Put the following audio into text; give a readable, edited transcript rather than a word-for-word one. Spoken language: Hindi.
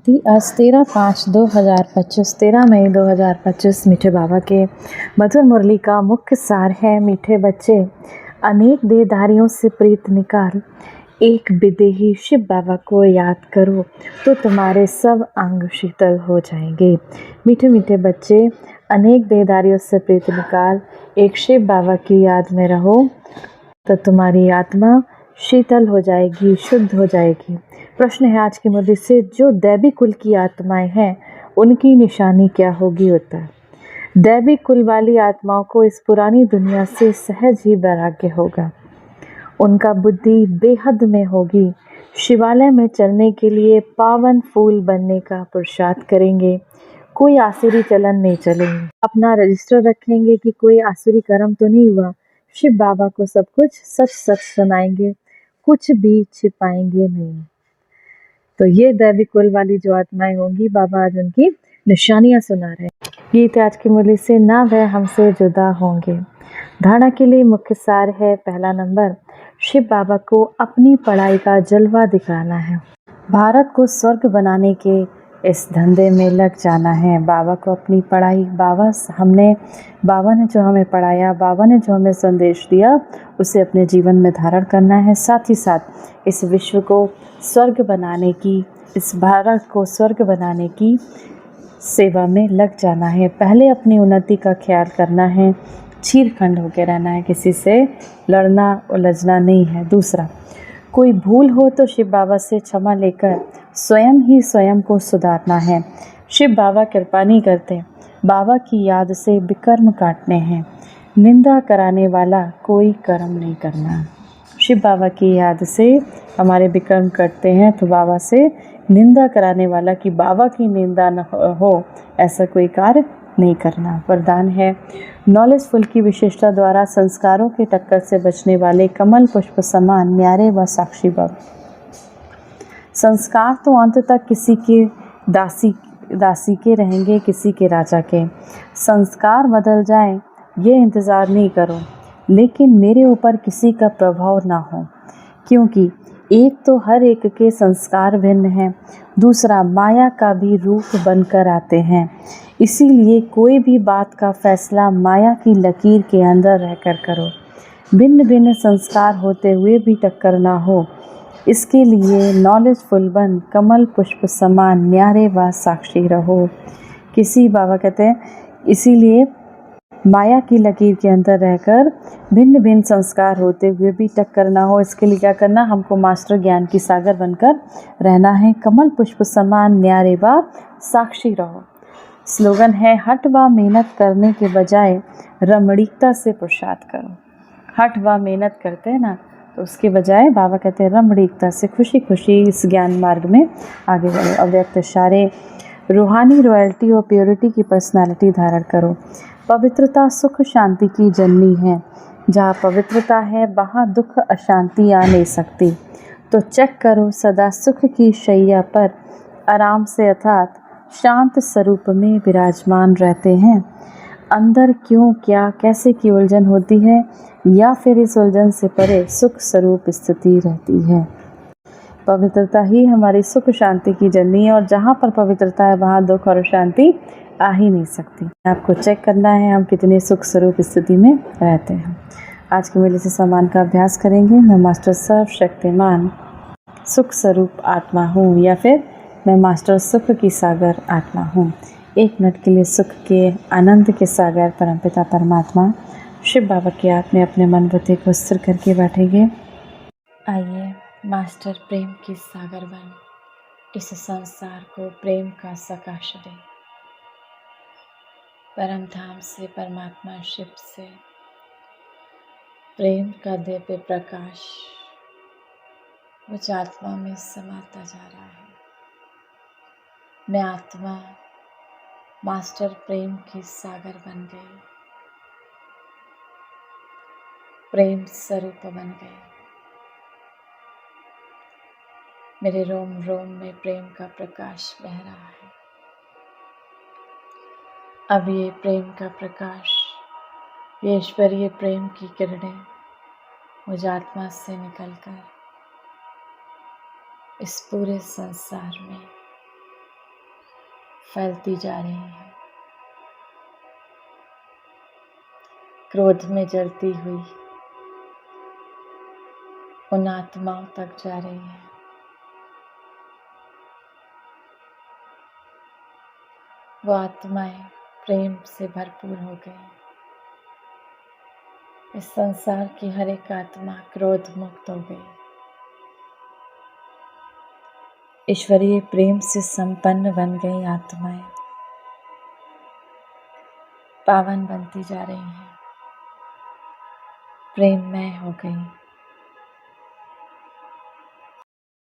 आज 13/5/2025 13 मई 2025 मीठे बाबा के मधुर मुरली का मुख्य सार है। मीठे बच्चे, अनेक देहधारियों से प्रीत निकाल, एक विदेही शिव बाबा को याद करो तो तुम्हारे सब अंग शीतल हो जाएंगे। मीठे मीठे बच्चे, अनेक देहधारियों से प्रीत निकाल, एक शिव बाबा की याद में रहो तो तुम्हारी आत्मा शीतल हो जाएगी, शुद्ध हो जाएगी। प्रश्न है आज की मुरली से, जो दैवी कुल की आत्माएं हैं उनकी निशानी क्या होगी? उत्तर, दैवी कुल वाली आत्माओं को इस पुरानी दुनिया से सहज ही वैराग्य होगा। उनका बुद्धि बेहद में होगी। शिवालय में चलने के लिए पावन फूल बनने का पुरुषार्थ करेंगे। कोई आसुरी चलन नहीं चलेंगे। अपना रजिस्टर रखेंगे कि कोई आसुरी कर्म तो नहीं हुआ। शिव बाबा को सब कुछ सच सच सुनाएंगे, कुछ भी छिपाएंगे नहीं। तो ये दैवी कुल वाली जो आत्माएं होंगी, बाबा आज उनकी निशानियां सुना रहे हैं। गीत आज की मुरली से, ना वह हमसे जुदा होंगे। धारणा के लिए मुख्य सार है, पहला नंबर, शिव बाबा को अपनी पढ़ाई का जलवा दिखाना है। भारत को स्वर्ग बनाने के इस धंधे में लग जाना है। बाबा को अपनी पढ़ाई, बाबा ने जो हमें पढ़ाया, बाबा ने जो हमें संदेश दिया, उसे अपने जीवन में धारण करना है। साथ ही साथ इस विश्व को स्वर्ग बनाने की, इस भारत को स्वर्ग बनाने की सेवा में लग जाना है। पहले अपनी उन्नति का ख्याल करना है, चीरखंड होकर रहना है, किसी से लड़ना उलझना नहीं है। दूसरा, कोई भूल हो तो शिव बाबा से क्षमा लेकर स्वयं ही स्वयं को सुधारना है। शिव बाबा कृपा नहीं करते, बाबा की याद से विकर्म काटने हैं। निंदा कराने वाला कोई कर्म नहीं करना। शिव बाबा की याद से हमारे विकर्म कटते हैं, तो बाबा से निंदा कराने वाला, कि बाबा की निंदा न हो, ऐसा कोई कार्य नहीं करना। वरदान है, नॉलेजफुल की विशेषता द्वारा संस्कारों के टक्कर से बचने वाले कमल पुष्प समान न्यारे व साक्षी भव। संस्कार तो अंत तक किसी के दासी के रहेंगे, किसी के राजा के। संस्कार बदल जाए ये इंतज़ार नहीं करो, लेकिन मेरे ऊपर किसी का प्रभाव ना हो, क्योंकि एक तो हर एक के संस्कार भिन्न हैं, दूसरा माया का भी रूप बनकर आते हैं। इसीलिए कोई भी बात का फैसला माया की लकीर के अंदर रहकर करो। भिन्न भिन्न संस्कार होते हुए भी टक्कर ना हो, इसके लिए नॉलेजफुल बन कमल पुष्प समान न्यारे व साक्षी रहो। किसी बाबा कहते हैं, इसीलिए माया की लकीर के अंदर रहकर भिन्न भिन्न संस्कार होते हुए भी टक्कर ना हो, इसके लिए क्या करना, हमको मास्टर ज्ञान की सागर बनकर रहना है। कमल पुष्प समान न्यारे व साक्षी रहो। स्लोगन है, हट व मेहनत करने के बजाय रमणीकता से पुरुषार्थ करो। हट व मेहनत करते हैं ना, तो उसके बजाय बाबा कहते हैं रमणीकता से, खुशी खुशी इस ज्ञान मार्ग में आगे बढ़ो। अव्यक्त इशारे, रूहानी रॉयल्टी और प्योरिटी की पर्सनालिटी धारण करो। पवित्रता सुख शांति की जननी है। जहाँ पवित्रता है वहाँ दुख अशांति आ नहीं सकती। तो चेक करो, सदा सुख की शैया पर आराम से अर्थात शांत स्वरूप में विराजमान रहते हैं। अंदर क्यों, क्या, कैसे की उलझन होती है, या फिर इस उलझन से परे सुख स्वरूप स्थिति रहती है। पवित्रता ही हमारी सुख शांति की जननी है, और जहाँ पर पवित्रता है वहाँ दुख और शांति आ ही नहीं सकती। आपको चेक करना है हम कितने सुख स्वरूप स्थिति में रहते हैं। आज के मेले से सम्मान का अभ्यास करेंगे। मैं मास्टर सर्वशक्तिमान सुख स्वरूप आत्मा हूँ, या फिर मैं मास्टर सुख की सागर आत्मा हूँ। 1 मिनट के लिए सुख के आनंद के सागर परमपिता परमात्मा शिव बाबा की याद में अपने मन बुद्धि को स्थिर करके बैठेंगे। आइए, मास्टर प्रेम की सागर बन इस संसार को प्रेम का सकाश दे। परम धाम से, परमात्मा शिव से प्रेम का दिव्य प्रकाश मुझ आत्मा में समाता जा रहा है। मैं आत्मा मास्टर प्रेम की सागर बन गई, प्रेम स्वरूप बन गई। मेरे रोम रोम में प्रेम का प्रकाश बह रहा है। अब ये प्रेम का प्रकाश, ये ईश्वरीय प्रेम की किरणें मुझ आत्मा से निकलकर इस पूरे संसार में फैलती जा रही हैं। क्रोध में जलती हुई उन आत्माओं तक जा रही हैं। वो आत्माएं प्रेम से भरपूर हो गई। इस संसार की हर एक आत्मा क्रोध मुक्त हो गई। ईश्वरीय प्रेम से संपन्न बन गई आत्माएं पावन बनती जा रही हैं, प्रेममय हो गई।